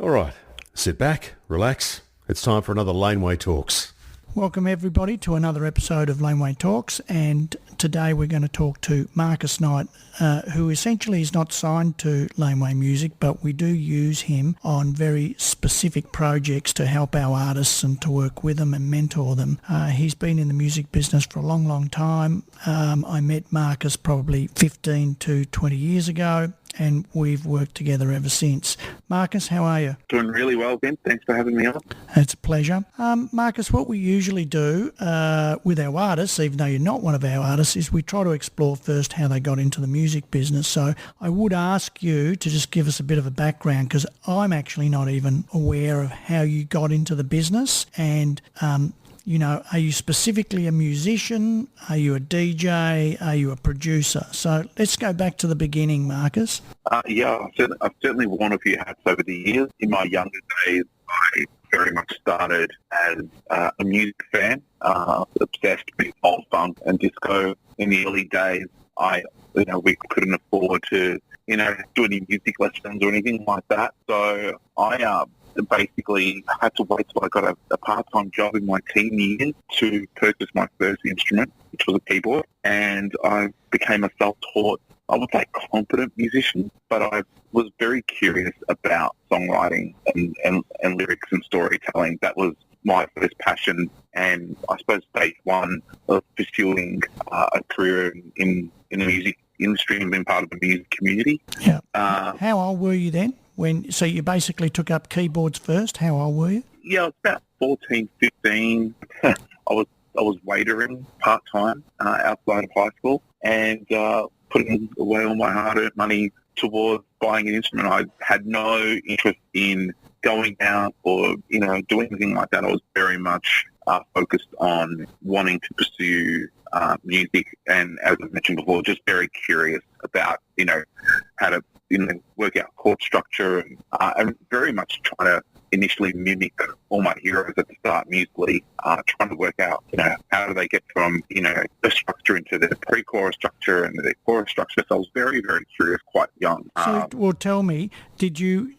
All right, sit back, relax. It's time for another Laneway Talks. Welcome everybody to another episode of Laneway Talks, and today we're going to talk to Marcus Knight, who essentially is not signed to Laneway Music, but we do use him on very specific projects to help our artists and to work with them and mentor them. He's been in the music business for a long, long time. I met Marcus probably 15 to 20 years ago, and we've worked together ever since. Marcus, how are you? Doing really well, Ben. Thanks for having me on. It's a pleasure. Marcus, what we usually do with our artists, even though you're not one of our artists, is we try to explore first how they got into the music business. So I would ask you to just give us a bit of a background, because I'm actually not even aware of how you got into the business. And are you specifically a musician? Are you a DJ? Are you a producer? So let's go back to the beginning, Marcus. I've certainly worn a few hats over the years. In my younger days, I very much started as a music fan, obsessed with old funk and disco. In the early days, we couldn't afford to, do any music lessons or anything like that. So I basically had to wait till I got a part-time job in my teen years to purchase my first instrument, which was a keyboard, and I became a self-taught, I would say competent musician, but I was very curious about songwriting and lyrics and storytelling. That was my first passion, and I suppose stage one of pursuing a career in the music industry and being part of the music community. Yeah. How old were you then? So you basically took up keyboards first. How old were you? Yeah, I was about 14, 15. I was waitering part-time outside of high school and putting away all my hard-earned money towards buying an instrument. I had no interest in going out or, doing anything like that. I was very much focused on wanting to pursue music, and as I mentioned before, just very curious about, how to work out chord structure and very much trying to initially mimic all my heroes at the start musically, trying to work out, how do they get from, the structure into the pre-chorus structure and the chorus structure. So I was very, very curious, quite young. So, tell me, did you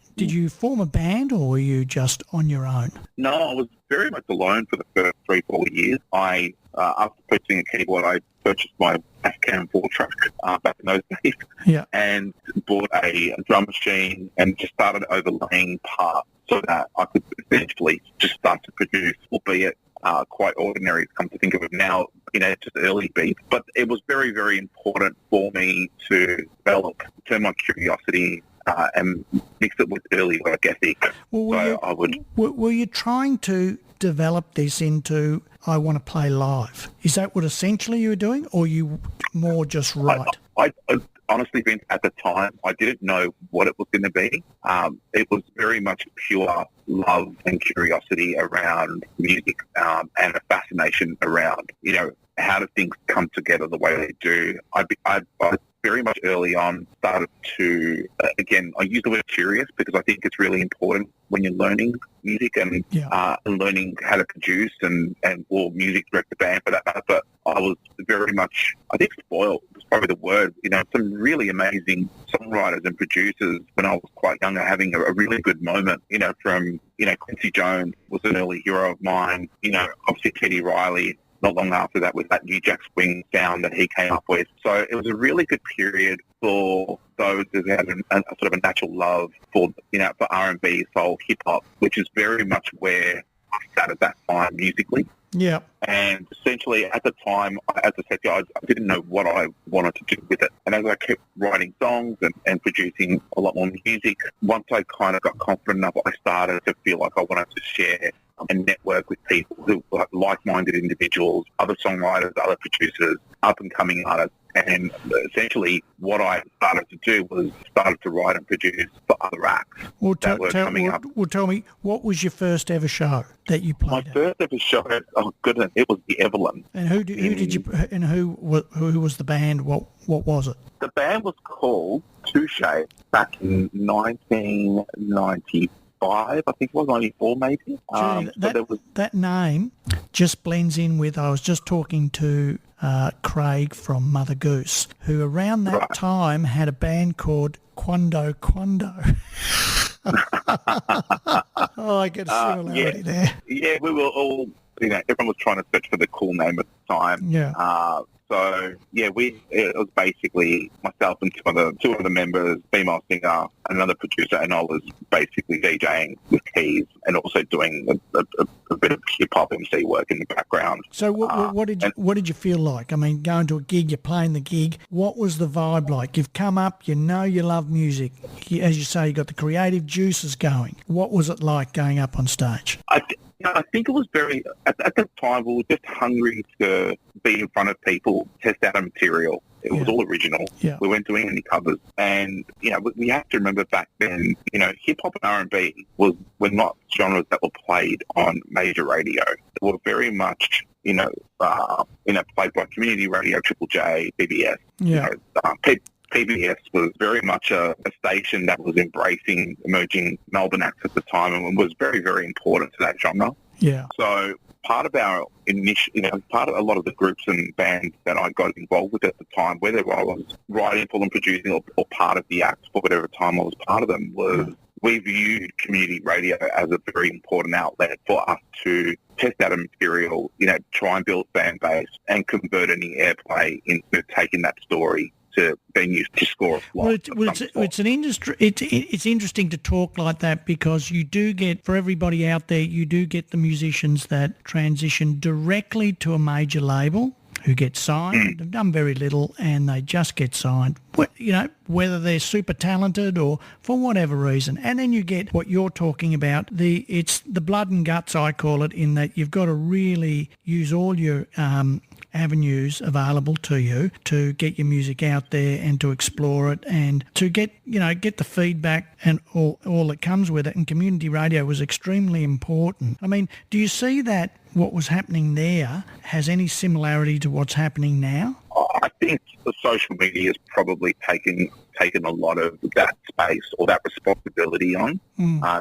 form a band, or were you just on your own? No, I was very much alone for the first 3-4 years. After purchasing a keyboard, I purchased my Afghan 4-track back in those days, and bought a drum machine and just started overlaying parts so that I could essentially just start to produce, albeit quite ordinary, come to think of it now, just early beats. But it was very, very important for me to turn my curiosity and mix it with early work ethic. Were you trying to develop this into, I want to play live? Is that what essentially you were doing, or you more just write? I honestly, Vince, at the time, I didn't know what it was going to be. It was very much pure love and curiosity around music, and a fascination around, how do things come together the way they do. I very much early on started to, again, I use the word curious because I think it's really important when you're learning music and learning how to produce and music direct the band for that matter. But I was very much, I think spoiled is probably the word, some really amazing songwriters and producers when I was quite younger having a really good moment, from, Quincy Jones was an early hero of mine, obviously Teddy Riley. Not long after that with that New Jack Swing sound that he came up with. So it was a really good period for those who had a sort of a natural love for, for R&B, soul, hip-hop, which is very much where I sat at that time musically. Yeah. And essentially at the time, as I said, I didn't know what I wanted to do with it. And as I kept writing songs and producing a lot more music, once I kind of got confident enough, I started to feel like I wanted to share and network with people who were like-minded individuals, other songwriters, other producers, up-and-coming artists. And essentially what I started to do was started to write and produce for other acts that were coming up. Well, tell me, what was your first ever show that you played My first ever show, oh goodness, it was the Evelyn. And who was the band? What was it? The band was called Touche back in 1995. I think it was 94 maybe. That name just blends in with, I was just talking to Craig from Mother Goose, who around that time had a band called Quando Quando. Oh, I get a similarity there. Yeah, we were all, everyone was trying to search for the cool name at the time. Yeah. It was basically myself and two other members, female singer, another producer, and I was basically DJing with keys and also doing a bit of hip-hop MC work in the background. So what did you feel like? I mean, going to a gig, you're playing the gig. What was the vibe like? You've come up, you love music. As you say, you got the creative juices going. What was it like going up on stage? I think it was very, at the time, we were just hungry to be in front of people, test out our material. It was all original. Yeah. We weren't doing any covers. And, we have to remember back then, hip-hop and R&B were not genres that were played on major radio. They were very much, played by community radio, Triple J, BBS. Yeah. PBS was very much a station that was embracing emerging Melbourne acts at the time and was very, very important to that genre. Yeah. So part of our part of a lot of the groups and bands that I got involved with at the time, whether I was writing for them, producing, or part of the acts for whatever time I was part of them, was we viewed community radio as a very important outlet for us to test out a material, try and build fan base and convert any airplay into taking that story to being used to score a slot. Well, it's an industry. It's interesting to talk like that because you do get, for everybody out there, you do get the musicians that transition directly to a major label who get signed. They've done very little and they just get signed, whether they're super talented or for whatever reason. And then you get what you're talking about. It's the blood and guts, I call it, in that you've got to really use all your avenues available to you to get your music out there and to explore it and to get the feedback and all that comes with it. And community radio was extremely important. I mean, do you see that what was happening there has any similarity to what's happening now? I think the social media has probably taken a lot of that space or that responsibility on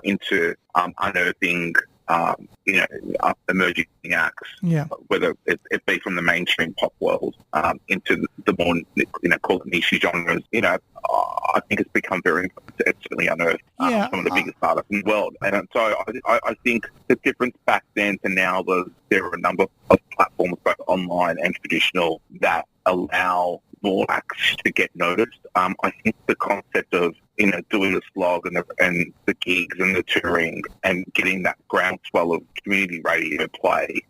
into unearthing emerging acts, whether it be from the mainstream pop world into the more, call it niche genres. I think it's become it's certainly unearthed some of the biggest artists in the world. And so I think the difference back then to now was there are a number of platforms, both online and traditional, that allow more acts to get noticed. I think the concept of doing the slog and the gigs and the touring and getting that groundswell of community radio play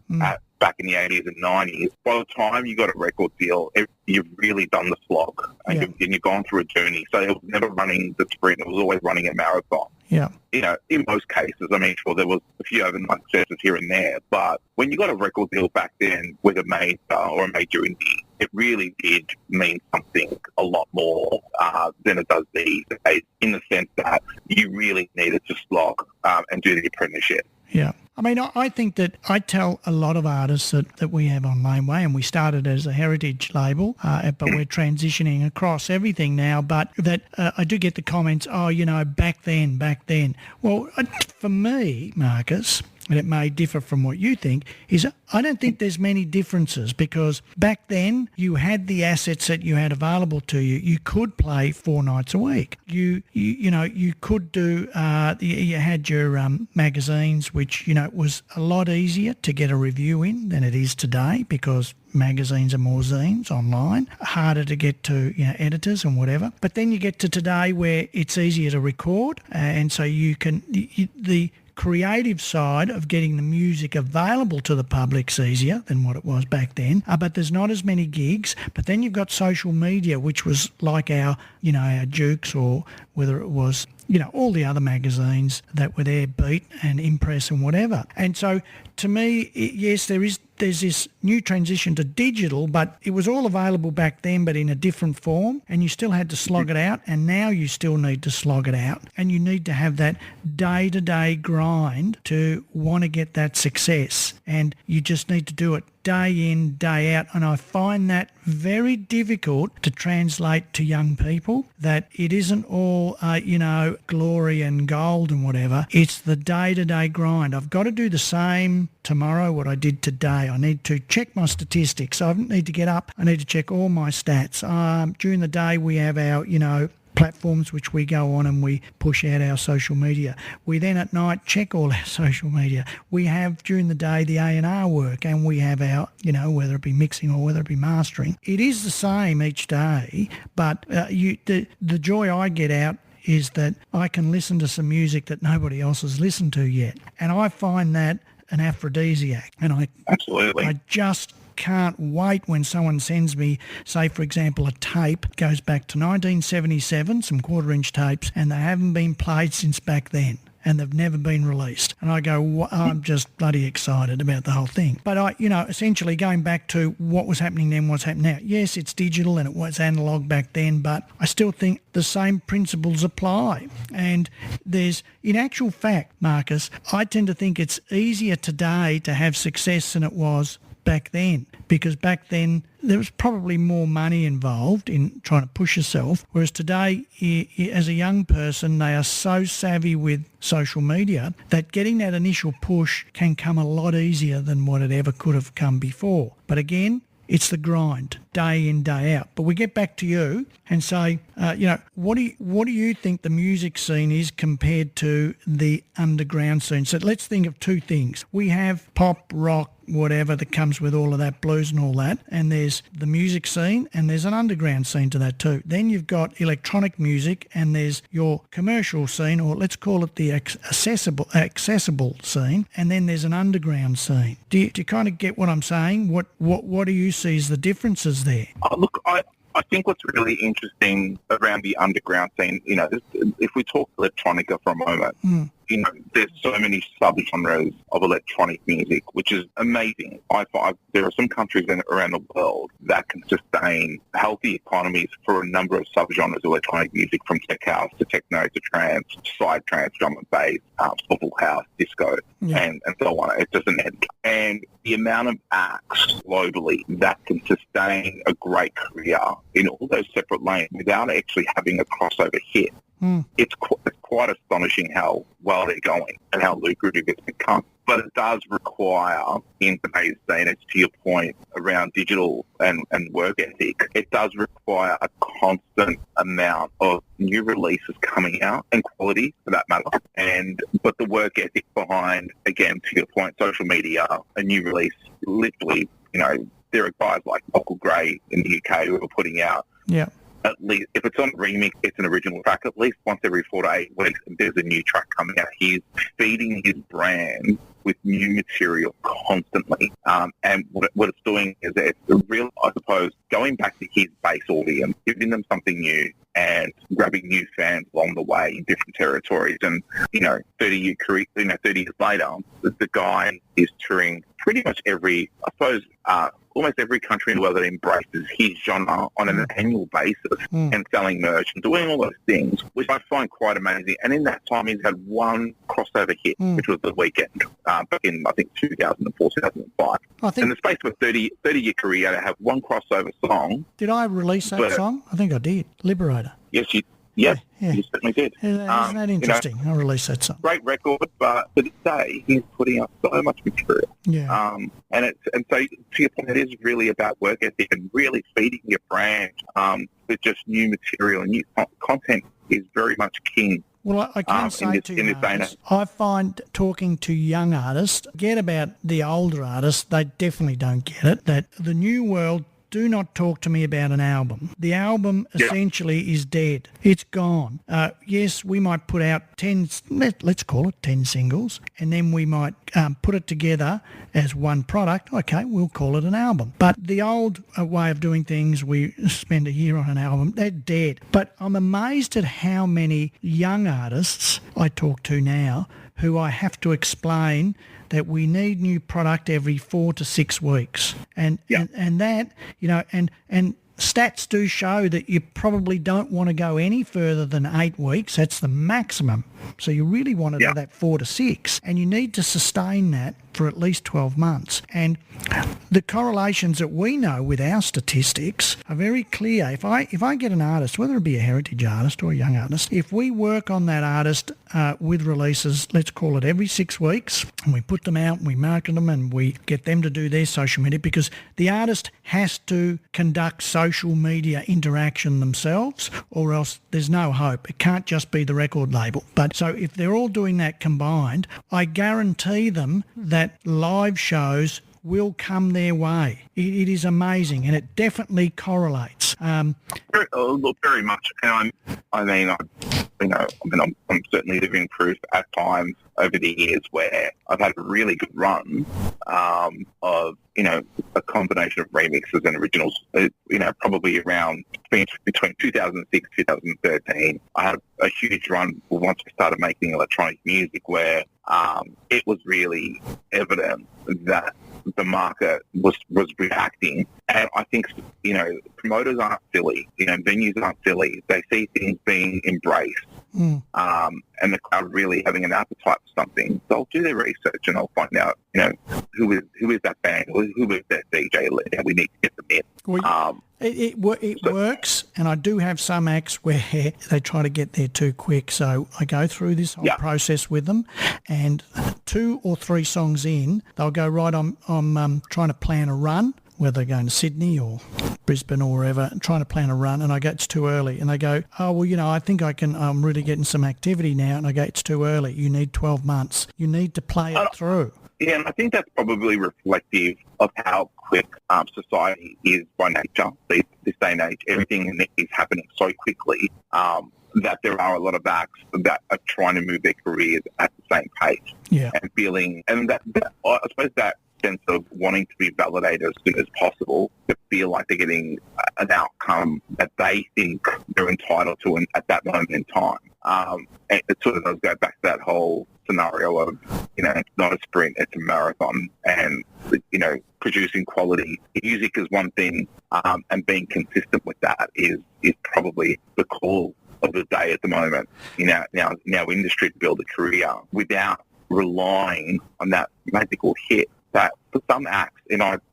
back in the 80s and 90s, by the time you got a record deal, you've really done the slog and you've gone through a journey. So it was never running the sprint, it was always running a marathon. Yeah. In most cases, I mean, sure, there was a few overnight successes here and there, but when you got a record deal back then with a major or a major indie, it really did mean something a lot more than it does these days, in the sense that you really needed to slog and do the apprenticeship. Yeah. I mean, I think that I tell a lot of artists that we have on Laneway, and we started as a heritage label, but we're transitioning across everything now, but that I do get the comments, back then. Well, for me, Marcus, and it may differ from what you think, is I don't think there's many differences because back then you had the assets that you had available to you. You could play 4 nights a week. You could do, you had your magazines, which, was a lot easier to get a review in than it is today because magazines are more zines online, harder to get to editors and whatever. But then you get to today where it's easier to record and so you can, the creative side of getting the music available to the public's easier than what it was back then, but there's not as many gigs. But then you've got social media, which was like our Jukes, or whether it was all the other magazines that were there, Beat and Impress and whatever. And so to me, yes, there's this new transition to digital, but it was all available back then, but in a different form, and you still had to slog it out, and now you still need to slog it out, and you need to have that day-to-day grind to want to get that success, and you just need to do it day in, day out, and I find that very difficult to translate to young people, that it isn't all, glory and gold and whatever. It's the day-to-day grind. I've got to do the same tomorrow what I did today. I need to check my statistics. I need to get up. I need to check all my stats. During the day we have our, platforms which we go on and we push out our social media. We then at night check all our social media. We have during the day the A&R work, and we have our, whether it be mixing or whether it be mastering. It is the same each day, but the joy I get out is that I can listen to some music that nobody else has listened to yet. And I find that an aphrodisiac. And Absolutely. I just can't wait when someone sends me, say, for example, a tape goes back to 1977, some quarter-inch tapes, and they haven't been played since back then, and they've never been released. And I go, I'm just bloody excited about the whole thing. But essentially going back to what was happening then, what's happening now. Yes, it's digital and it was analog back then, but I still think the same principles apply. And in actual fact, Marcus, I tend to think it's easier today to have success than it was back then, because back then there was probably more money involved in trying to push yourself, whereas today as a young person they are so savvy with social media that getting that initial push can come a lot easier than what it ever could have come before. But again, it's the grind, day in, day out. But we get back to you and say, what do you think the music scene is compared to the underground scene? So let's think of two things. We have pop, rock, whatever that comes with all of that, blues and all that, and there's the music scene and there's an underground scene to that too. Then you've got electronic music and there's your commercial scene, or let's call it the accessible scene, and then there's an underground scene. Do you kind of get what I'm saying? What do you see as the differences there? Look, I think what's really interesting around the underground scene, if we talk electronica for a moment, there's so many subgenres of electronic music, which is amazing. I find there are some countries around the world that can sustain healthy economies for a number of subgenres of electronic music, from tech house to techno to trance, side trance, drum and bass, full house, disco, and so on. It doesn't end. And the amount of acts globally that can sustain a great career in all those separate lanes without actually having a crossover hit, it's quite astonishing how well they're going and how lucrative it's become. But it does require, in today's day, and it's to your point around digital and work ethic, it does require a constant amount of new releases coming out, and quality for that matter. But the work ethic behind, again, to your point, social media, a new release, literally, there are guys like Michael Gray in the UK who are putting out at least, if it's on remix, it's an original track. At least once every 4 to 8 weeks, there's a new track coming out. He's feeding his brand with new material constantly. And what it's doing is it's a real, I suppose, going back to his base audience, giving them something new and grabbing new fans along the way in different territories. And, 30 years later, the guy is touring pretty much almost every country in the world that embraces his genre on an annual basis and selling merch and doing all those things, which I find quite amazing. And in that time, he's had one crossover hit, which was The Weeknd, back in, I think, 2004, 2005. In the space of a 30-year career, to have one crossover song. Did I release that song? I think I did. Liberator. Yes, you certainly did. Isn't that interesting? I released that song. Great record, but to this day, he's putting up so much material. Yeah. And so to your point, it is really about work ethic and really feeding your brand with just new material, and new content is very much king. Well, I can say to you, I find talking to young artists, forget about the older artists, they definitely don't get it, that the new world, do not talk to me about an album. The album essentially is dead. It's gone. Yes, we might put out 10, let's call it 10 singles, and then we might put it together as one product. Okay, we'll call it an album. But the old way of doing things, we spend a year on an album, they're dead. But I'm amazed at how many young artists I talk to now who I have to explain that we need new product every 4 to 6 weeks. And that, and stats do show that you probably don't want to go any further than 8 weeks. That's the maximum So you really want to do that 4 to 6, and you need to sustain that for at least 12 months. And the correlations that we know with our statistics are very clear. If I get an artist, whether it be a heritage artist or a young artist, if we work on that artist with releases, let's call it every 6 weeks, and we put them out and we market them and we get them to do their social media, because the artist has to conduct social media interaction themselves, or else there's no hope. It can't just be the record label. But so if they're all doing that combined, I guarantee them that live shows will come their way. It is amazing, and it definitely correlates. Very much. And I'm certainly living proof at times over the years where I've had a really good run of, a combination of remixes and originals, probably around between 2006 2013. I had a huge run once I started making electronic music where it was really evident that the market was reacting. And I think, promoters aren't silly, venues aren't silly. They see things being embraced. And the crowd really having an appetite for something. They'll do their research and they'll find out, who is that band, who is that DJ, and we need to get them in. Well, it works, and I do have some acts where they try to get there too quick. So I go through this whole process with them, and 2 or 3 songs in, they'll go, right, I'm trying to plan a run, whether they're going to Sydney or Brisbane or wherever, trying to plan a run, and I go, it's too early. And they go, oh, well, I think I'm really getting some activity now. And I go, it's too early. You need 12 months. You need to play it through. Yeah, and I think that's probably reflective of how quick society is by nature. This day and age, everything is happening so quickly that there are a lot of acts that are trying to move their careers at the same pace. Yeah. And feeling, and that I suppose that sense of wanting to be validated as soon as possible, to feel like they're getting an outcome that they think they're entitled to at that moment in time. And it sort of does go back to that whole scenario of, it's not a sprint, it's a marathon. And, producing quality music is one thing, and being consistent with that is probably the call of the day at the moment in our industry to build a career without relying on that magical hit that for some acts, acts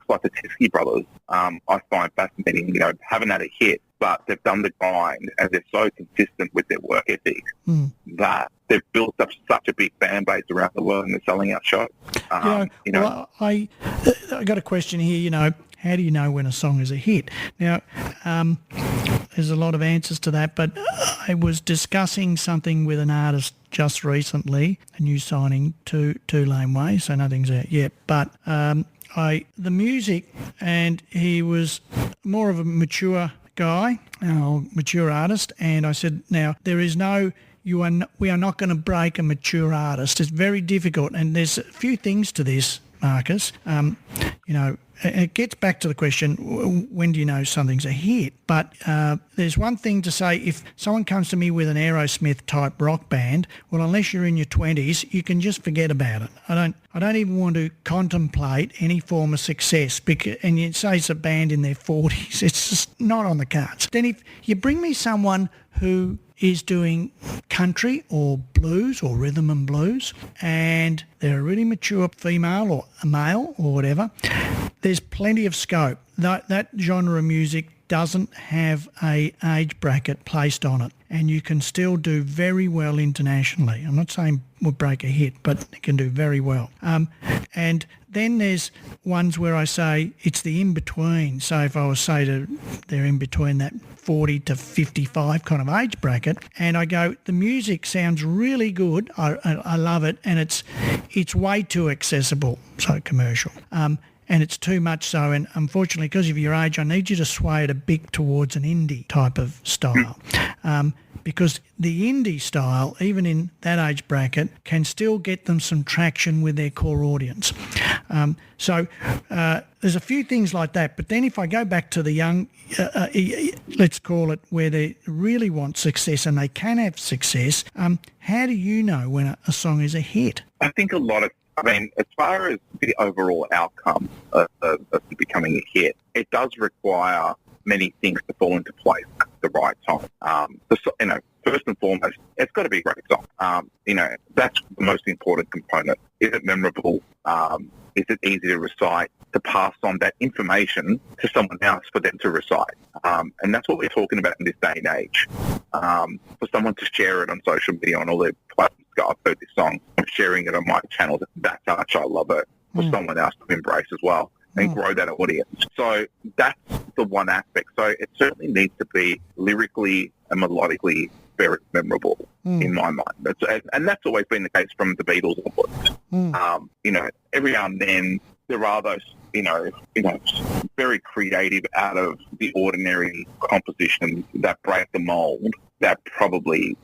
like the Teskey Brothers, I find fascinating, haven't had a hit, but they've done the grind and they're so consistent with their work ethic that they've built up such a big fan base around the world and they're selling out shows. I got a question here, how do you know when a song is a hit? Now, there's a lot of answers to that, but I was discussing something with an artist just recently, a new signing to Laneway, so nothing's out yet, but the music, and he was more of a mature guy, mature artist, and I said, now, there is no... we are not going to break a mature artist. It's very difficult, and there's a few things to this, Marcus. It gets back to the question, when do you know something's a hit? But there's one thing to say, if someone comes to me with an Aerosmith-type rock band, well, unless you're in your 20s, you can just forget about it. I don't even want to contemplate any form of success, and you say it's a band in their 40s, it's just not on the cards. Then if you bring me someone who is doing country or blues or rhythm and blues, and they're a really mature female or a male or whatever, there's plenty of scope. That genre of music doesn't have a age bracket placed on it, and you can still do very well internationally. I'm not saying we'll break a hit, but it can do very well. And then there's ones where I say it's the in-between. So if I was they're in between that 40 to 55 kind of age bracket, and I go, the music sounds really good, I love it, and it's way too accessible, so commercial. And it's too much so, and unfortunately, because of your age, I need you to sway it a bit towards an indie type of style. Because the indie style, even in that age bracket, can still get them some traction with their core audience. So there's a few things like that. But then if I go back to the young, let's call it, where they really want success and they can have success, how do you know when a song is a hit? I think as far as the overall outcome of becoming a hit, it does require many things to fall into place at the right time. first and foremost, it's got to be a great song. That's the most important component. Is it memorable? Is it easy to recite, to pass on that information to someone else for them to recite? And that's what we're talking about in this day and age. For someone to share it on social media, on all their platforms, I've heard this song, I'm sharing it on my channel, that's how much I love it, for someone else to embrace as well and grow that audience. So that's the one aspect. So it certainly needs to be lyrically and melodically very memorable in my mind. And that's always been the case from the Beatles onwards. Every now and then there are those, very creative, out of the ordinary compositions that break the mold, that probably,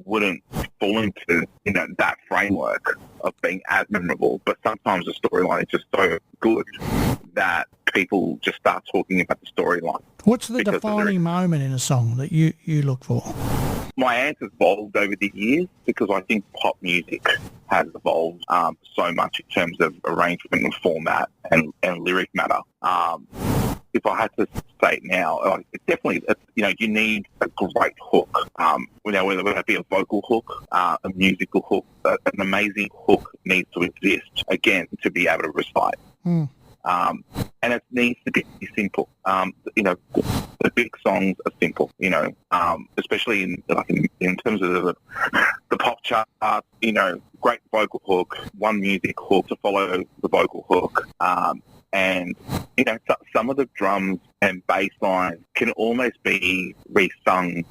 wouldn't fall into, that framework of being as memorable. But sometimes the storyline is just so good that people just start talking about the storyline. What's the defining moment in a song that you look for? My answer's evolved over the years because I think pop music has evolved so much in terms of arrangement and format and lyric matter. If I had to say it now, it's definitely, you need a great hook. Whether that be a vocal hook, a musical hook, an amazing hook needs to exist, again, to be able to recite. And it needs to be simple. The big songs are simple, especially in terms of the pop chart, great vocal hook, one music hook to follow the vocal hook. And, some of the drums and bass lines can almost be resung,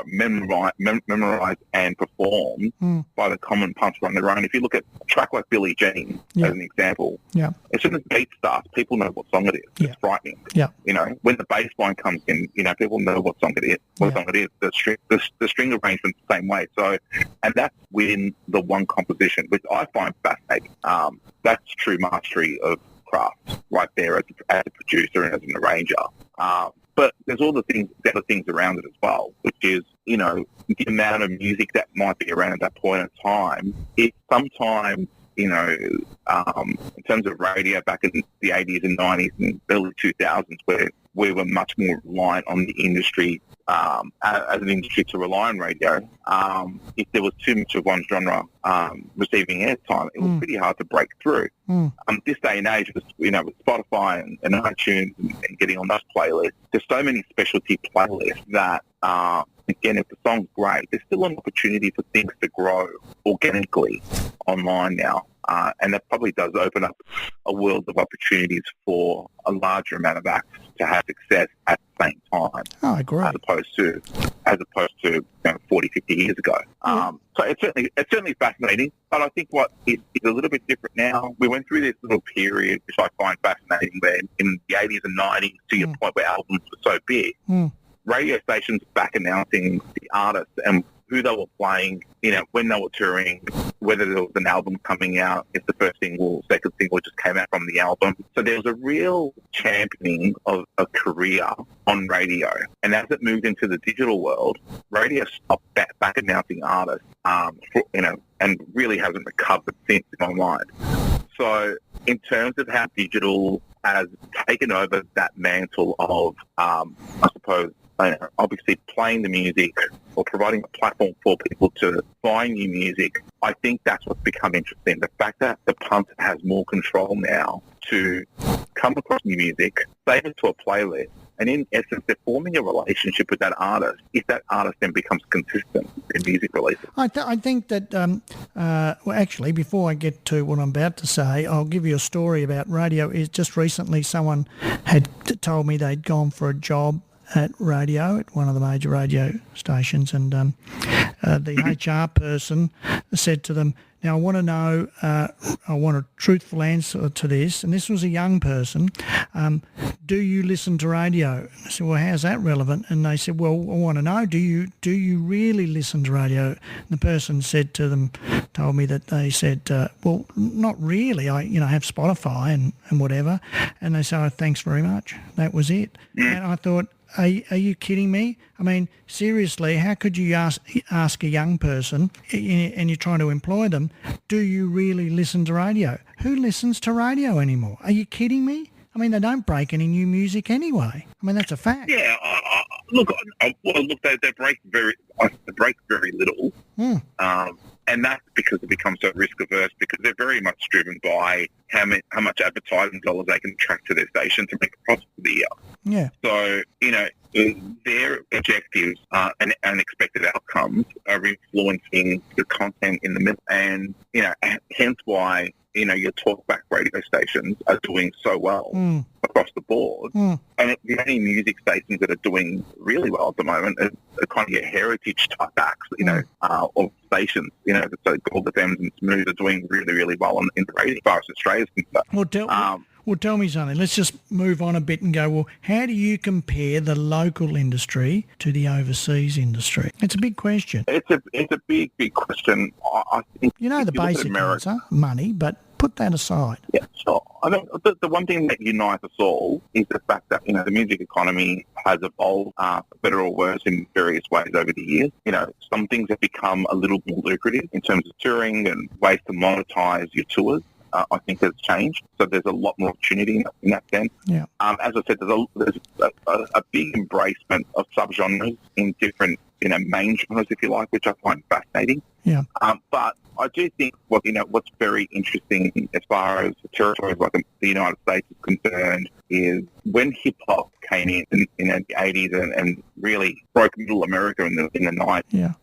memorized and performed by the common puncher on their own. If you look at a track like Billie Jean as an example, as soon as the beat starts, people know what song it is. It's frightening. When the bass line comes in, people know what song it is. The string arrangement's the same way. So, and that's within the one composition, which I find fascinating. That's true mastery of craft right there as a producer and as an arranger. But there's all the other things around it as well, which is, the amount of music that might be around at that point in time. It's sometimes, in terms of radio back in the 80s and 90s and early 2000s, where we were much more reliant on the industry, as an industry to rely on radio. If there was too much of one genre receiving airtime, it was pretty hard to break through. This day and age, with Spotify and iTunes and getting on those playlists, there's so many specialty playlists that, again, if the song's great, there's still an opportunity for things to grow organically online now. And that probably does open up a world of opportunities for a larger amount of acts to have success at the same time. Oh, I agree. As opposed to 40, 50 years ago. So it's certainly fascinating, but I think what is a little bit different now, we went through this little period, which I find fascinating, where in the 80s and 90s, to your point where albums were so big, radio stations back announcing the artists and who they were playing, when they were touring, whether there was an album coming out, if the first single, second single just came out from the album. So there was a real championing of a career on radio. And as it moved into the digital world, radio stopped back announcing artists, and really hasn't recovered since, in my mind. So in terms of how digital has taken over that mantle of, I suppose, obviously playing the music or providing a platform for people to find new music, I think that's what's become interesting. The fact that the punter has more control now to come across new music, save it to a playlist, and in essence, they're forming a relationship with that artist if that artist then becomes consistent in music releases. I think that, actually, before I get to what I'm about to say, I'll give you a story about radio. Is just recently someone had told me they'd gone for a job at radio, at one of the major radio stations, and the HR person said to them, now I want to know, I want a truthful answer to this, and this was a young person, do you listen to radio? I said, well, how's that relevant? And they said, well, I want to know, do you really listen to radio? And the person said to them, told me that they said, well, not really, I have Spotify and whatever, and they said, oh, thanks very much, that was it. And I thought, are you kidding me? I mean, seriously, how could you ask a young person, and you're trying to employ them, do you really listen to radio? Who listens to radio anymore? Are you kidding me? I mean, they don't break any new music anyway. I mean, that's a fact. Yeah, they break very little. And that's because they become so risk averse, because they're very much driven by how much advertising dollars they can attract to their station to make a profit for the year. Yeah. So, their objectives and unexpected outcomes are influencing the content in the middle. And, hence why, your talkback radio stations are doing so well across the board. And the only music stations that are doing really well at the moment are kind of your heritage type acts, of stations, so Gold FMs and Smooth are doing really, really well in the radio as far as Australia's concerned. Well, tell me something. Let's just move on a bit and go, well, how do you compare the local industry to the overseas industry? It's a big question. It's a big, big question. I think the basic answer, money, but put that aside. Yeah, sure. I mean, the one thing that unites us all is the fact that, the music economy has evolved, for better or worse, in various ways over the years. Some things have become a little more lucrative in terms of touring and ways to monetize your tours. I think has changed. So there's a lot more opportunity in that sense. Yeah. As I said, there's a big embracement of subgenres in different, main genres, if you like, which I find fascinating. Yeah. But I do think what's very interesting as far as territories like the United States is concerned is when hip hop came in the 80s and really broke middle America in the 90s. Yeah.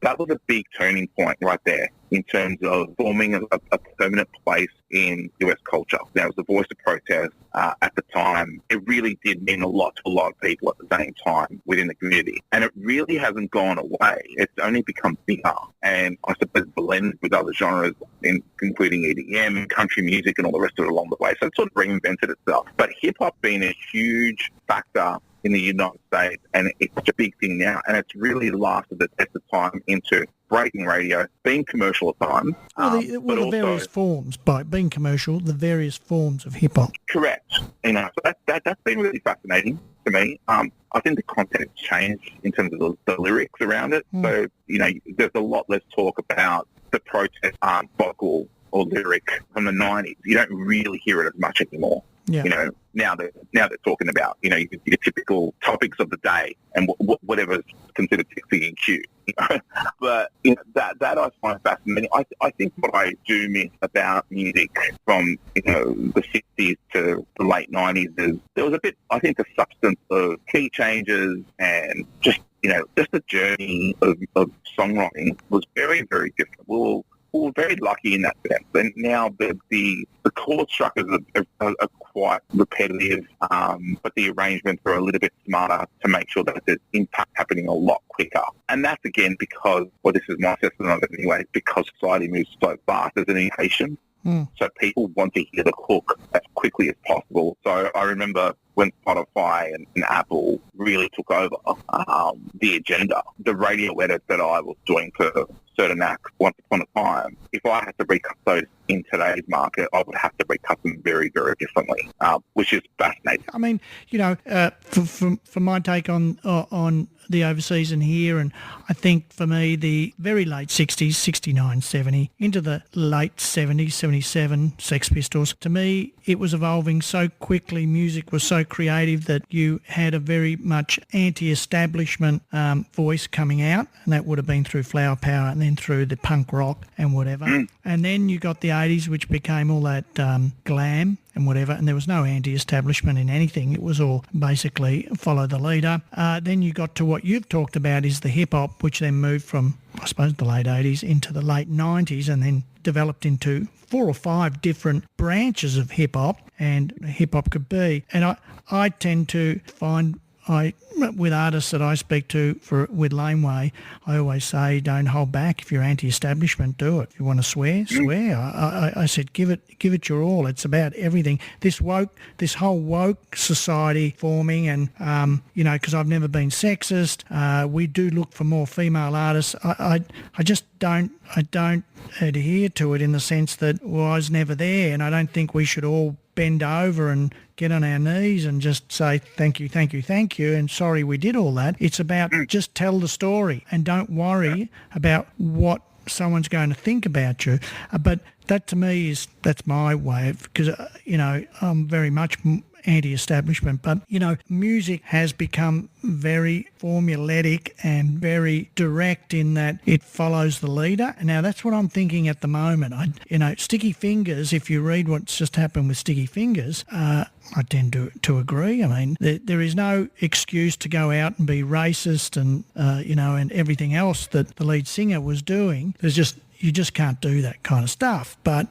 That was a big turning point right there in terms of forming a permanent place in US culture. That was the voice of protest at the time. It really did mean a lot to a lot of people at the same time within the community. And it really hasn't gone away. It's only become bigger. And I suppose blended with other genres, including EDM, country music, and all the rest of it along the way. So it sort of reinvented itself. But hip-hop being a huge factor in the United States, and it's such a big thing now, and it's really lasted the test of time into breaking radio, being commercial at times. The various forms, by being commercial, the various forms of hip-hop. Correct. So that's been really fascinating to me. I think the content's changed in terms of the lyrics around it. So, there's a lot less talk about the protest vocal or lyric from the 90s. You don't really hear it as much anymore. Yeah. Now they're talking about, your typical topics of the day and whatever's considered sexy and cute. But that I find fascinating. I think what I do miss about music from the 60s to the late 90s is there was a bit, I think, the substance of key changes and just the journey of songwriting was very, very different. We're very lucky in that sense. And now the chord structures are quite repetitive, but the arrangements are a little bit smarter to make sure that there's impact happening a lot quicker. And that's, again, because, this is my assessment of it anyway, because society moves so fast, there's an impatience. So people want to hear the hook as quickly as possible. So I remember when Spotify and Apple really took over the agenda, the radio edits that I was doing for certain acts once upon a time, if I had to recut those in today's market, I would have to recut them very, very differently, which is fascinating. I mean, for my take on the overseas and here, and I think for me the very late 60s, 69, 70, into the late 70s, 77, Sex Pistols, to me it was evolving so quickly, music was so creative that you had a very much anti-establishment voice coming out, and that would have been through Flower Power and then through the punk rock and whatever. And then you got the 80s, which became all that glam and whatever, and there was no anti-establishment in anything. It was all basically follow the leader. Then you got to what you've talked about is the hip-hop, which then moved from, I suppose, the late 80s into the late 90s and then developed into 4 or 5 different branches of hip-hop, and hip-hop could be. And I tend to find with artists that I speak to with Laneway, I always say, don't hold back. If you're anti-establishment, do it. If you want to swear, swear. I said, give it your all. It's about everything. This whole woke society forming, and because I've never been sexist, we do look for more female artists. I just don't adhere to it in the sense that, well, I was never there, and I don't think we should all bend over and get on our knees and just say thank you, thank you, thank you, and sorry we did all that. It's about just tell the story and don't worry about what someone's going to think about you. But that to me that's my way, because I'm very much anti-establishment. But, music has become very formulaic and very direct in that it follows the leader. Now, that's what I'm thinking at the moment. Sticky Fingers, if you read what's just happened with Sticky Fingers, I tend to agree. I mean, there is no excuse to go out and be racist and, and everything else that the lead singer was doing. You just can't do that kind of stuff. But,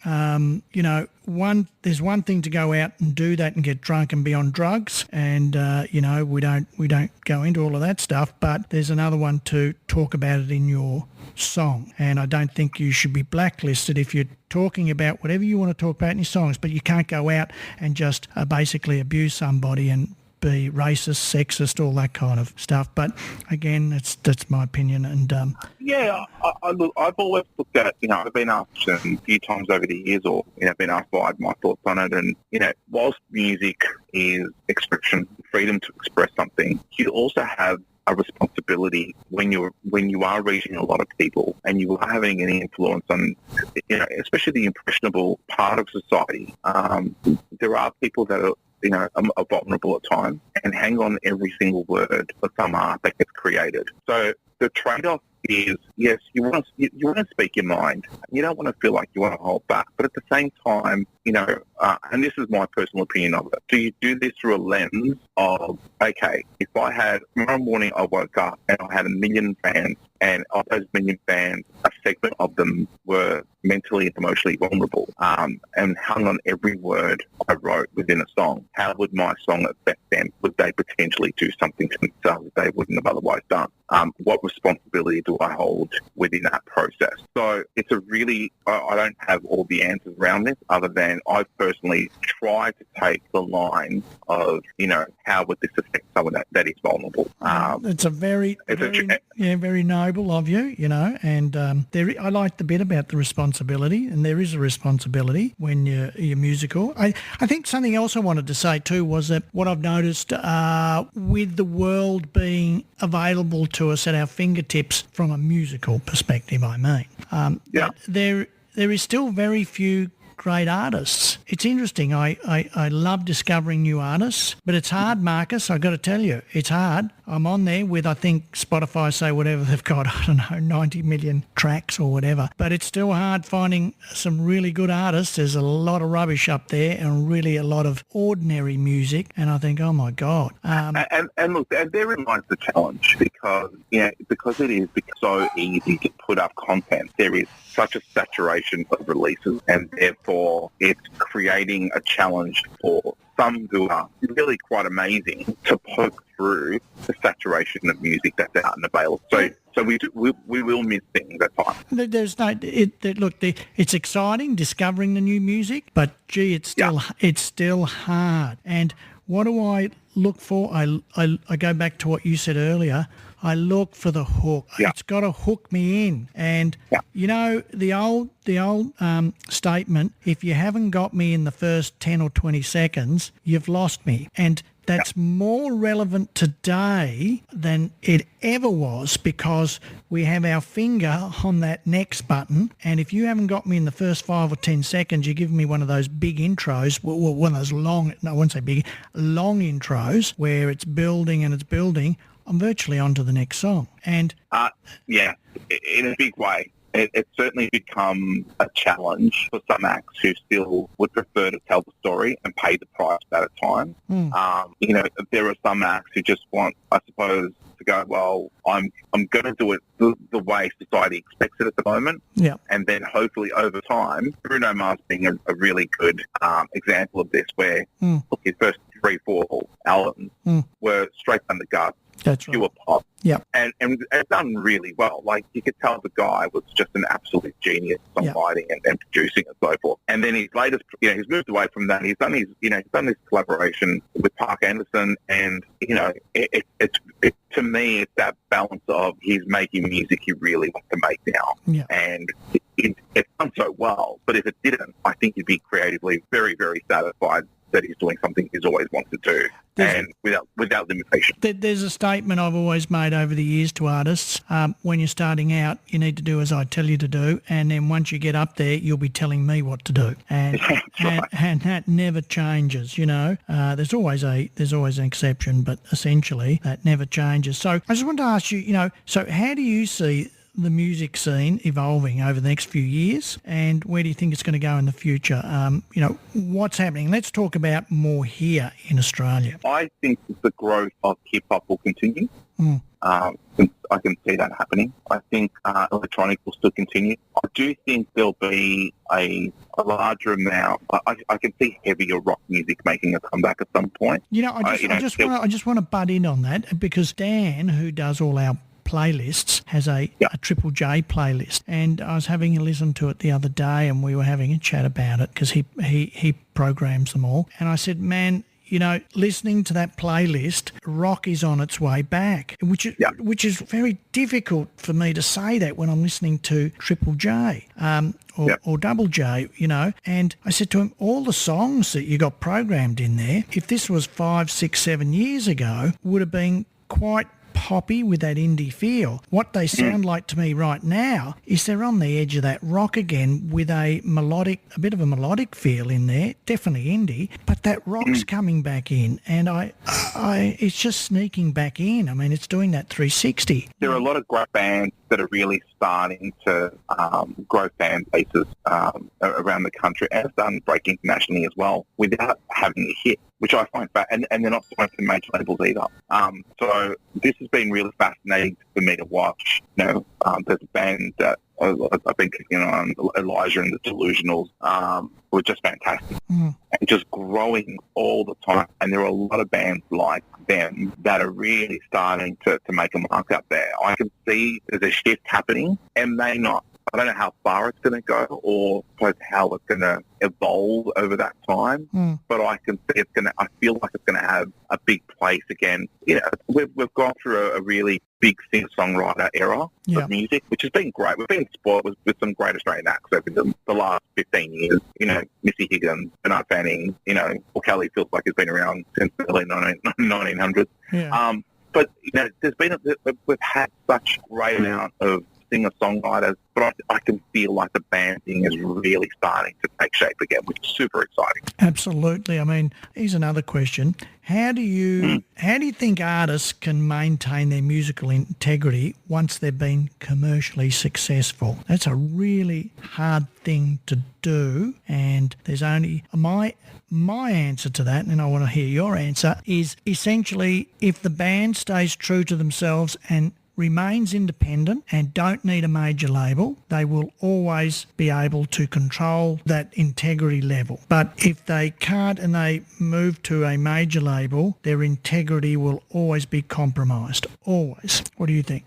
there's one thing to go out and do that and get drunk and be on drugs, and we don't go into all of that stuff. But there's another one to talk about it in your song, and I don't think you should be blacklisted if you're talking about whatever you want to talk about in your songs. But you can't go out and just basically abuse somebody and be racist, sexist, all that kind of stuff. But again, that's my opinion. And I've always looked at it. I've been asked a few times over the years, or been asked by my thoughts on it. And whilst music is expression, freedom to express something, you also have a responsibility when you are reaching a lot of people and you are having any influence on, especially the impressionable part of society. There are people that are are vulnerable at times and hang on every single word of some art that gets created. So the trade-off is, yes, you want to speak your mind. You don't want to feel like you want to hold back, but at the same time, and this is my personal opinion of it. Do you do this through a lens of, okay, if tomorrow morning I woke up and I had 1 million fans, and of those 1 million fans, a segment of them were mentally and emotionally vulnerable, and hung on every word I wrote within a song, how would my song affect them? Would they potentially do something to themselves that they wouldn't have otherwise done? What responsibility do I hold within that process? So it's I don't have all the answers around this, other than I personally try to take the line of, how would this affect someone that is vulnerable? It's very noble of you, and I like the bit about the responsibility, and there is a responsibility when you're musical. I think something else I wanted to say too was that what I've noticed with the world being available to us at our fingertips from a musical perspective, there is still very few great artists. It's interesting. I love discovering new artists, but it's hard, Marcus. I've got to tell you, it's hard. I'm on there with, I think, Spotify say whatever they've got, 90 million tracks or whatever. But it's still hard finding some really good artists. There's a lot of rubbish up there and really a lot of ordinary music. And I think, oh my God. And look, therein lies the challenge, because it is so easy to put up content. There is such a saturation of releases, and therefore it's creating a challenge for some who are really quite amazing to poke through the saturation of music that's out and available. So we will miss things at times. There's it's exciting discovering the new music, but gee, it's still hard. And what do I look for? I go back to what you said earlier. I look for the hook. Yeah. It's got to hook me in. And, the old statement, if you haven't got me in the first 10 or 20 seconds, you've lost me. And that's more relevant today than it ever was, because we have our finger on that next button, and if you haven't got me in the first 5 or 10 seconds, you're giving me one of those big intros, one of those long intros where it's building and it's building. I'm virtually on to the next song. And in a big way. It's certainly become a challenge for some acts who still would prefer to tell the story and pay the price at a time. There are some acts who just want, I suppose, to go, well, I'm going to do it the way society expects it at the moment. Yeah. And then hopefully over time, Bruno Mars being a really good example of this, where look, his first 3-4 albums were straight from the gut. That's pure right. pop. Yeah. And it's done really well. Like, you could tell the guy was just an absolute genius songwriting and producing and so forth. And then his latest, he's moved away from that. He's done this collaboration with Park Anderson, and to me, it's that balance of he's making music he really wants to make now. Yeah. And it's done so well. But if it didn't, I think he'd be creatively very, very satisfied said he's doing something he's always wanted to do, and without limitation. There's a statement I've always made over the years to artists. When you're starting out, you need to do as I tell you to do, and then once you get up there, you'll be telling me what to do. And and that never changes, you know. There's always an exception, but essentially that never changes. So I just want to ask you, you know, so how do you see the music scene evolving over the next few years, and where do you think it's going to go in the future? You know, what's happening? Let's talk about more here in Australia. I think the growth of hip-hop will continue. I can see that happening. I think electronic will still continue. I do think there'll be a larger amount. I can see heavier rock music making a comeback at some point. You know, I just want to butt in on that, because Dan, who does all our playlists, has a Triple J playlist, and I was having a listen to it the other day, and we were having a chat about it because he programs them all, and I said, man, you know, listening to that playlist, rock is on its way back, which is very difficult for me to say that when I'm listening to Triple J or Double J, you know. And I said to him, all the songs that you got programmed in there, if this was 5, 6, 7 years ago, would have been quite poppy with that indie feel. What they sound like to me right now is they're on the edge of that rock again, with a bit of a melodic feel in there, definitely indie, but that rock's coming back in, and it's just sneaking back in. I mean, it's doing that 360. There are a lot of great bands that are really starting to grow fan bases around the country, and starting to break internationally as well, without having a hit, which I find and they're not signed to major labels either. So this has been really fascinating for me to watch. You know, there's a band that I've been kicking on, Elijah and the Delusionals, were just fantastic, and just growing all the time. And there are a lot of bands like them that are really starting to make a mark out there. I can see there's a shift happening, and I don't know how far it's going to go, or how it's going to evolve over that time, but I can see I feel like it's going to have a big place again. You know, we've gone through a really big singer-songwriter era of music, which has been great. We've been spoiled with some great Australian acts over the last 15 years. You know, Missy Higgins, Bernard Fanning, you know, Paul Kelly feels like he's been around since the early 1900s. Yeah. But, you know, we've had such a great amount of singer-songwriters, but I can feel like the band thing is really starting to take shape again, which is super exciting. Absolutely. I mean, here's another question. How do you think artists can maintain their musical integrity once they've been commercially successful? That's a really hard thing to do, and there's only my answer to that, and I want to hear your answer, is essentially if the band stays true to themselves and remains independent and don't need a major label, they will always be able to control that integrity level. But if they can't and they move to a major label, their integrity will always be compromised. Always. What do you think?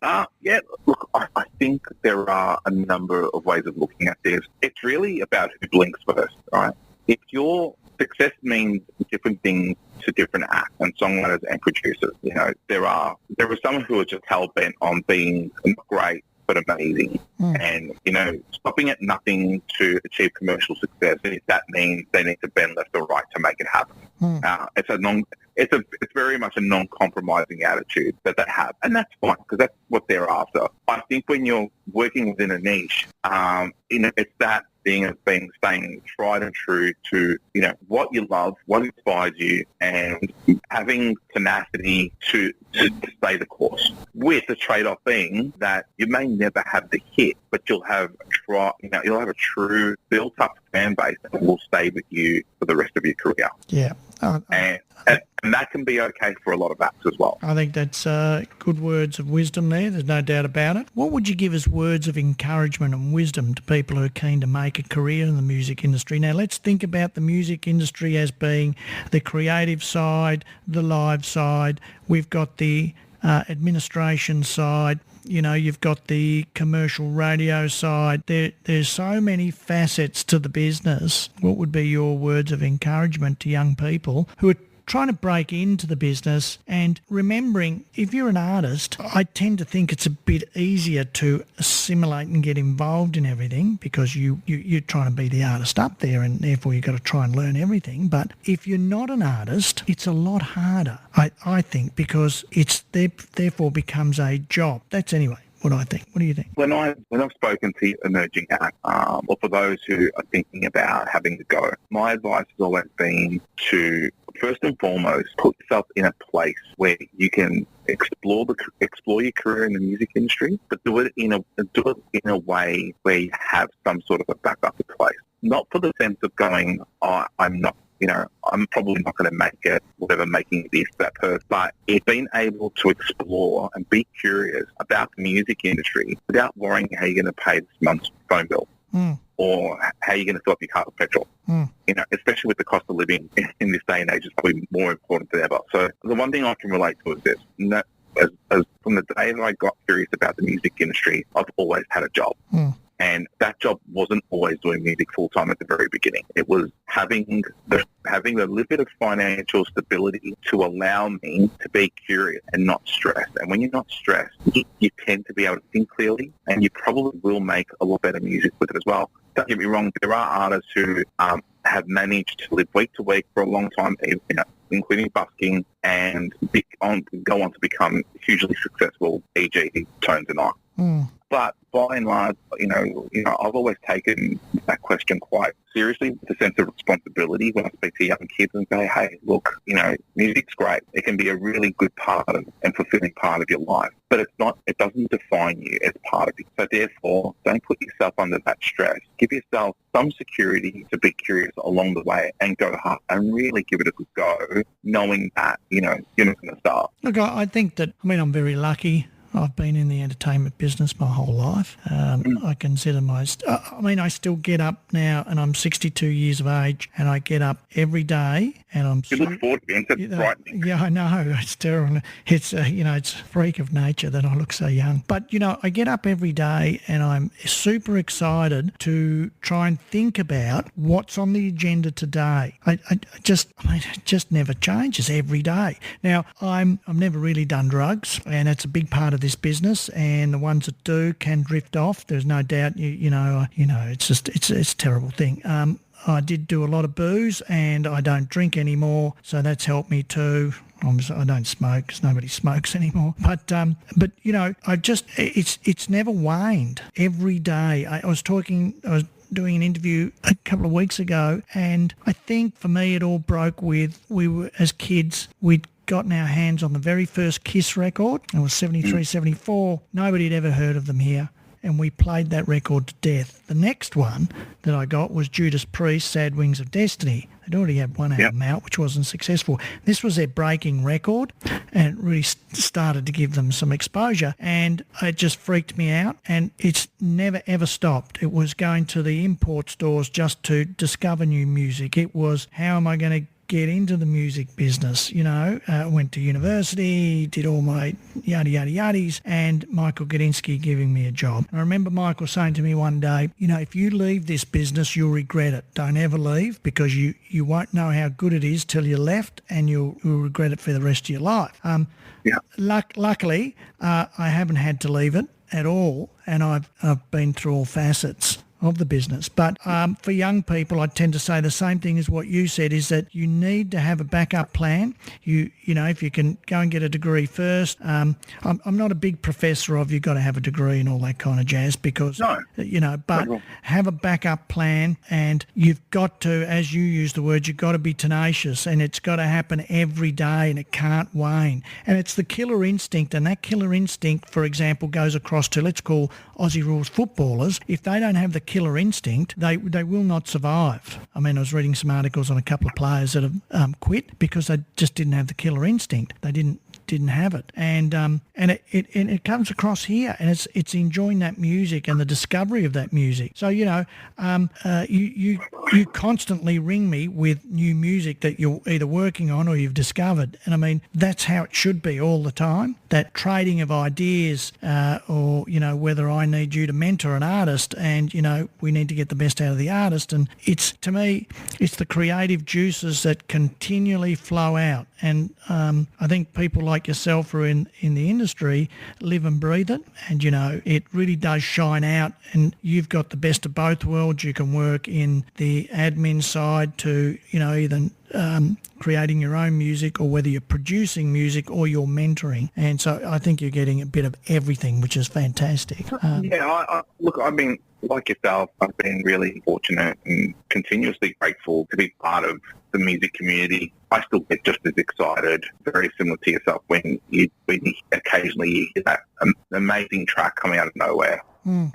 Look, I think there are a number of ways of looking at this. It's really about who blinks first, right? If your success means different things to different acts and songwriters and producers. You know, there are some who are just hell-bent on being not great but amazing, and, you know, stopping at nothing to achieve commercial success. And if that means they need to bend left or right to make it happen, it's very much a non-compromising attitude that they have, and that's fine because that's what they're after. I think when you're working within a niche, it's that thing of staying tried and true to, you know, what you love, what inspires you, and having tenacity to stay the course. With the trade-off being that you may never have the hit, but you'll have a true built-up fan base that will stay with you for the rest of your career. Yeah. And that can be okay for a lot of acts as well. I think that's good words of wisdom there. There's no doubt about it. What would you give as words of encouragement and wisdom to people who are keen to make a career in the music industry? Now, let's think about the music industry as being the creative side, the live side. We've got the administration side. You know, you've got the commercial radio side. There's so many facets to the business. What would be your words of encouragement to young people who are trying to break into the business and remembering if you're an artist, I tend to think it's a bit easier to assimilate and get involved in everything because you're trying to be the artist up there and therefore you've got to try and learn everything. But if you're not an artist, it's a lot harder, I think, because it's therefore becomes a job. That's anyway what I think. What do you think? When I've spoken to emerging acts, or for those who are thinking about having to go, my advice has always been to first and foremost put yourself in a place where you can explore your career in the music industry, but do it in a way where you have some sort of a backup in place. Not for the sense of going, I'm probably not going to make it, whatever, making this, that person. But it's being able to explore and be curious about the music industry without worrying how you're going to pay this month's phone bill or how you're going to fill up your car with petrol. Especially with the cost of living in this day and age, is probably more important than ever. So the one thing I can relate to is this. As from the day that I got curious about the music industry, I've always had a job. And that job wasn't always doing music full-time at the very beginning. It was having the little bit of financial stability to allow me to be curious and not stressed. And when you're not stressed, you tend to be able to think clearly, and you probably will make a lot better music with it as well. Don't get me wrong, there are artists who have managed to live week to week for a long time, including busking, and go on to become hugely successful, e.g. Tones and I. But by and large, I've always taken that question quite seriously, with a sense of responsibility when I speak to young kids and say, hey, look, music's great. It can be a really good part of and fulfilling part of your life, but it doesn't define you as part of it. So therefore, don't put yourself under that stress. Give yourself some security to be curious along the way and go hard and really give it a good go, knowing that, you're not going to start. Look, I think that, I'm very lucky. I've been in the entertainment business my whole life. I consider I still get up now, and I'm 62 years of age, and I get up every day, and I'm... You look forward to it. It's frightening. Yeah, I know. It's terrible. It's, it's a freak of nature that I look so young. But, I get up every day, and I'm super excited to try and think about what's on the agenda today. It just never changes every day. Now, I've never really done drugs, and it's a big part of this business, and the ones that do can drift off. There's no doubt. It's a terrible thing. I did do a lot of booze, and I don't drink anymore, so that's helped me too. I don't smoke because nobody smokes anymore. But it's never waned. Every day, I was doing an interview a couple of weeks ago, and I think for me it all broke with, we were, as kids, we'd gotten our hands on the very first Kiss record. It was 73, 74. Nobody had ever heard of them here, and we played that record to death. The next one that I got was Judas Priest, Sad Wings of Destiny. They'd already had one album out, which wasn't successful. This was their breaking record, and it really started to give them some exposure, and it just freaked me out, and it's never, ever stopped. It was going to the import stores just to discover new music. It was, how am I going to get into the music business? Went to university, did all my yada yada yaddies, and Michael Gudinski giving me a job. I remember Michael saying to me one day, if you leave this business, you'll regret it. Don't ever leave, because you won't know how good it is till you're left, and you'll regret it for the rest of your life. Luckily, I haven't had to leave it at all, and I've been through all facets of the business. But for young people, I tend to say the same thing as what you said, is that you need to have a backup plan. If you can go and get a degree first. I'm not a big professor of you've got to have a degree and all that kind of jazz, because, but have a backup plan, and you've got to, as you use the word, you've got to be tenacious, and it's got to happen every day, and it can't wane. And it's the killer instinct, and that killer instinct, for example, goes across to, let's call Aussie rules footballers. If they don't have the killer instinct, they will not survive. I was reading some articles on a couple of players that have quit because they just didn't have the killer instinct. They didn't didn't have it, and it comes across here, and it's enjoying that music and the discovery of that music. So you constantly ring me with new music that you're either working on or you've discovered, and I mean that's how it should be all the time. That trading of ideas, or whether I need you to mentor an artist, and we need to get the best out of the artist, and to me it's the creative juices that continually flow out, and I think people like yourself who are in the industry live and breathe it, and it really does shine out, and you've got the best of both worlds. You can work in the admin side to either creating your own music, or whether you're producing music or you're mentoring, and so I think you're getting a bit of everything, which is fantastic. Look, I mean, like yourself, I've been really fortunate and continuously grateful to be part of the music community. I still get just as excited, very similar to yourself, when you occasionally hear that amazing track coming out of nowhere.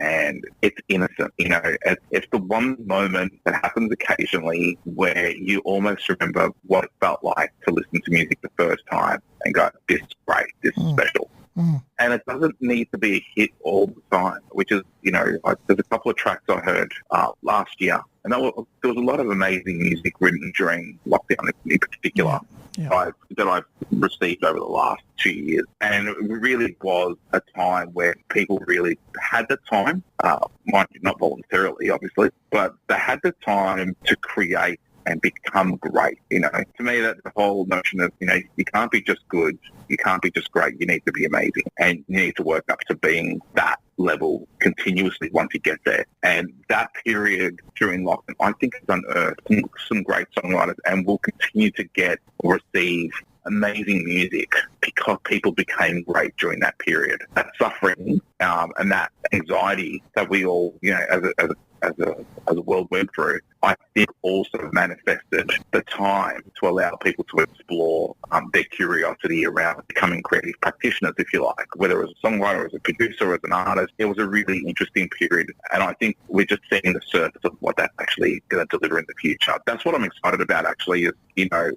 And it's innocent, it's the one moment that happens occasionally where you almost remember what it felt like to listen to music the first time and go, this is great, this is special. And it doesn't need to be a hit all the time, which is, there's a couple of tracks I heard last year, and there was a lot of amazing music written during lockdown in particular. That I've received over the last 2 years. And it really was a time where people really had the time, mind you, not voluntarily, obviously, but they had the time to create and become great. To me, that's the whole notion of, you can't be just good, you can't be just great, you need to be amazing, and you need to work up to being that level continuously once you get there. And that period during lockdown, I think, has unearthed some great songwriters, and will continue to get or receive amazing music because people became great during that period. That suffering and that anxiety that we all, as a world went through, I think also manifested the time to allow people to explore their curiosity around becoming creative practitioners, if you like, whether it was a songwriter, as a producer, as an artist. It was a really interesting period, and I think we're just seeing the surface of what that's actually going to deliver in the future. That's what I'm excited about, actually, is,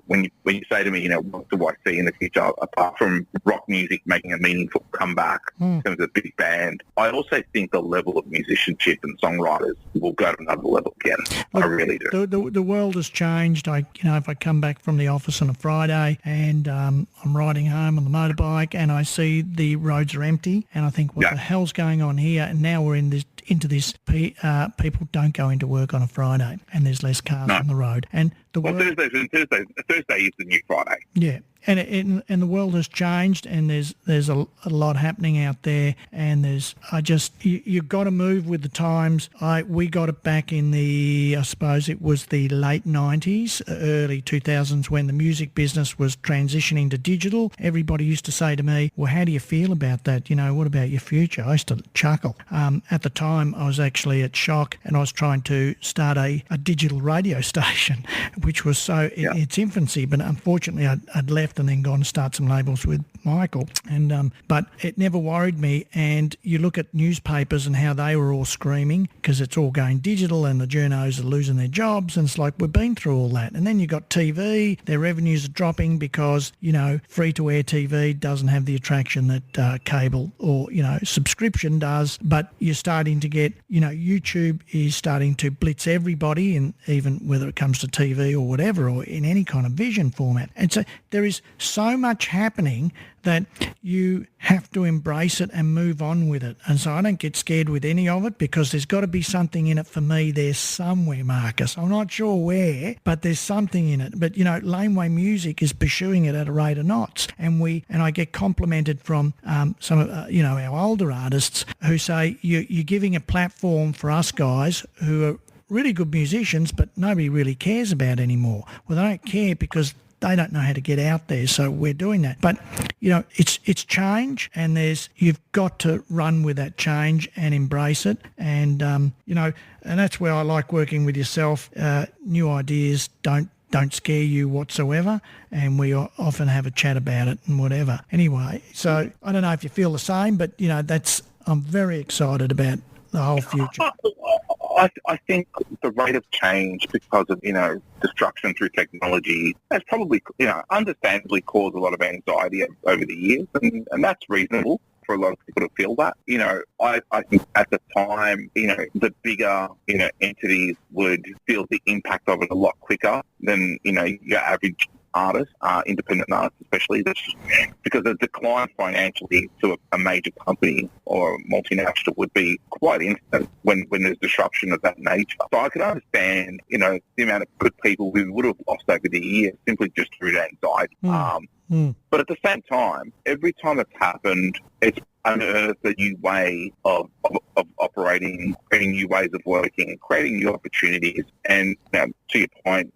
when you say to me, what do I see in the future, apart from rock music making a meaningful comeback in terms of a big band, I also think the level of musicianship and songwriters will go to another level again. I really do. The world has changed. If I come back from the office on a Friday and I'm riding home on the motorbike and I see the roads are empty, and I think, what the hell's going on here? And now we're into this. People don't go into work on a Friday, and there's less cars on the road. And Thursday is the new Friday. Yeah. And the world has changed, and there's a lot happening out there, and you've got to move with the times. We got it back in I suppose it was the late 90s, early 2000s, when the music business was transitioning to digital. Everybody used to say to me, well, how do you feel about that? What about your future? I used to chuckle. At the time, I was actually at Shock, and I was trying to start a digital radio station, which was in its infancy, but unfortunately I'd left and then gone to start some labels with Michael, and but it never worried me. And you look at newspapers and how they were all screaming because it's all going digital and the journos are losing their jobs, and it's like, we've been through all that. And then you got TV, their revenues are dropping because free-to-air TV doesn't have the attraction that cable or subscription does. But you're starting to get YouTube is starting to blitz everybody, and even whether it comes to TV or whatever, or in any kind of vision format. And so there is so much happening that you have to embrace it and move on with it. And so I don't get scared with any of it, because there's got to be something in it for me there somewhere, Marcus. I'm not sure where, but there's something in it. But, Laneway Music is pursuing it at a rate of knots. And I get complimented from some of, our older artists who say, you're giving a platform for us guys who are really good musicians, but nobody really cares about anymore. Well, they don't care because they don't know how to get out there, so we're doing that. But it's change, and you've got to run with that change and embrace it. And and that's where I like working with yourself. New ideas don't scare you whatsoever, and we often have a chat about it and whatever. Anyway, so I don't know if you feel the same, but I'm very excited about the whole future. I think the rate of change because of, destruction through technology has probably, understandably caused a lot of anxiety over the years, and that's reasonable for a lot of people to feel that. I think at the time, the bigger, entities would feel the impact of it a lot quicker than, your average artists, independent artists especially, because the decline financially to a major company or a multinational would be quite instant when there's disruption of that nature. So I could understand, the amount of good people we would have lost over the years simply just through that anxiety. But at the same time, every time it's happened, it's unearthed a new way of operating, creating new ways of working, creating new opportunities. And to your point,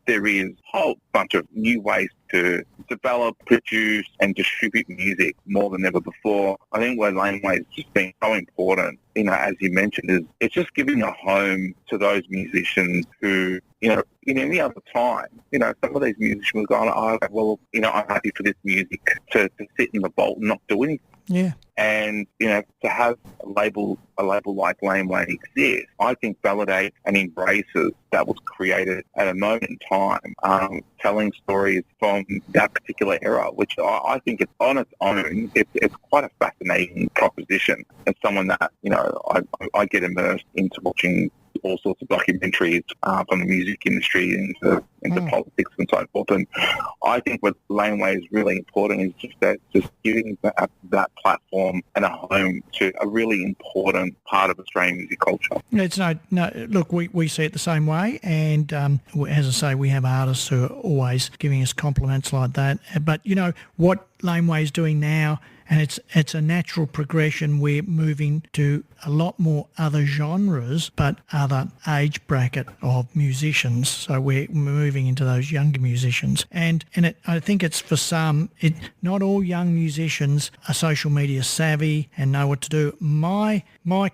there is a whole bunch of new ways to develop, produce and distribute music more than ever before. I think where Laneway has just been so important, as you mentioned, is it's just giving a home to those musicians who, in any other time, some of these musicians would go, I'm happy for this music to sit in the vault and not do anything. Yeah. And, to have a label like Laneway exist, I think validates and embraces that was created at a moment in time, telling stories from that particular era, which I think it's on its own, it's quite a fascinating proposition. As someone that, I get immersed into watching all sorts of documentaries from the music industry into politics and so forth. And I think what Laneway is really important is just giving that platform and a home to a really important part of Australian music culture. It's no. Look, we see it the same way, and as I say, we have artists who are always giving us compliments like that. But what Laneway is doing now, and it's a natural progression. We're moving to a lot more other genres, but other age bracket of musicians. So we're moving into those younger musicians, and I think it's for some. Not all young musicians are social media savvy and know what to do. My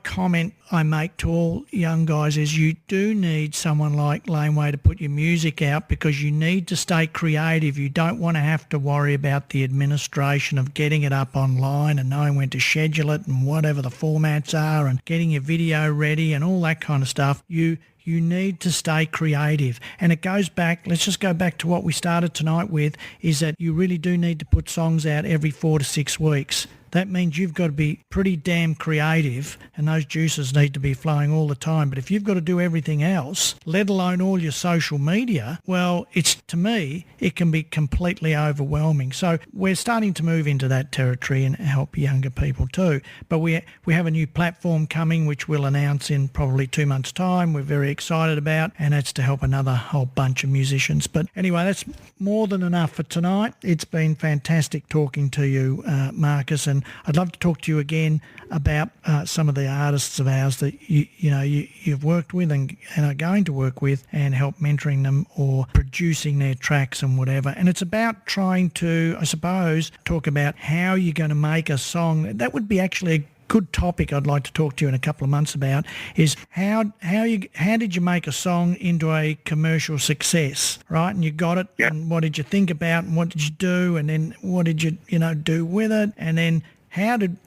comment I make to all young guys is you do need someone like Laneway to put your music out, because you need to stay creative. You don't want to have to worry about the administration of getting it up online and knowing when to schedule it and whatever the formats are and getting your video ready and all that kind of stuff. You need to stay creative. And it goes back, let's just go back to what we started tonight with, is that you really do need to put songs out every 4 to 6 weeks. That means you've got to be pretty damn creative, and those juices need to be flowing all the time. But if you've got to do everything else, let alone all your social media, well, to me, it can be completely overwhelming. So we're starting to move into that territory and help younger people too. But we have a new platform coming, which we'll announce in probably 2 months' time. We're very excited about, and it's to help another whole bunch of musicians. But anyway, that's more than enough for tonight. It's been fantastic talking to you, Marcus, and I'd love to talk to you again about some of the artists of ours that you've worked with and are going to work with, and help mentoring them or producing their tracks and whatever. And it's about trying to, I suppose, talk about how you're going to make a song. That would be actually a good topic I'd like to talk to you in a couple of months about, is how did you make a song into a commercial success, right? And you got it, and what did you think about, and what did you do, and then what did you do with it, and then how did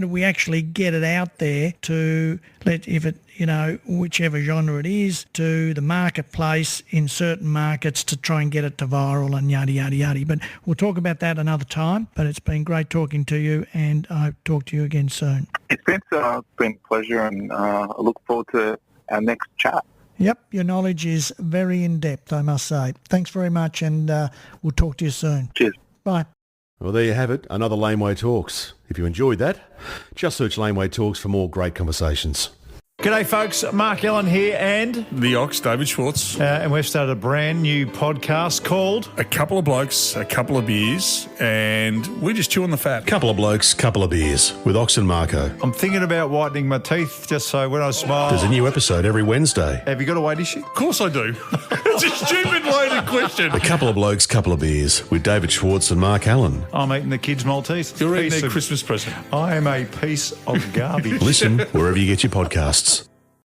we actually get it out there to whichever genre it is, to the marketplace in certain markets to try and get it to viral and yada, yada, yada. But we'll talk about that another time. But it's been great talking to you, and I'll talk to you again soon. It's been a pleasure, and I look forward to our next chat. Yep, your knowledge is very in-depth, I must say. Thanks very much, and we'll talk to you soon. Cheers. Bye. Well, there you have it, another Laneway Talks. If you enjoyed that, just search Laneway Talks for more great conversations. G'day folks, Mark Allen here and The Ox, David Schwartz. and we've started a brand new podcast called A couple of blokes, a couple of beers, and we just chew on the fat. Couple of blokes, couple of beers with Ox and Marco. I'm thinking about whitening my teeth just so when I smile. There's a new episode every Wednesday. Have you got a weight issue? Of course I do. It's a stupid loaded question. A couple of blokes, couple of beers with David Schwartz and Mark Allen. I'm eating the kids' Maltese. You're eating Piece their of- Christmas present. I am a piece of garbage. Listen wherever you get your podcasts.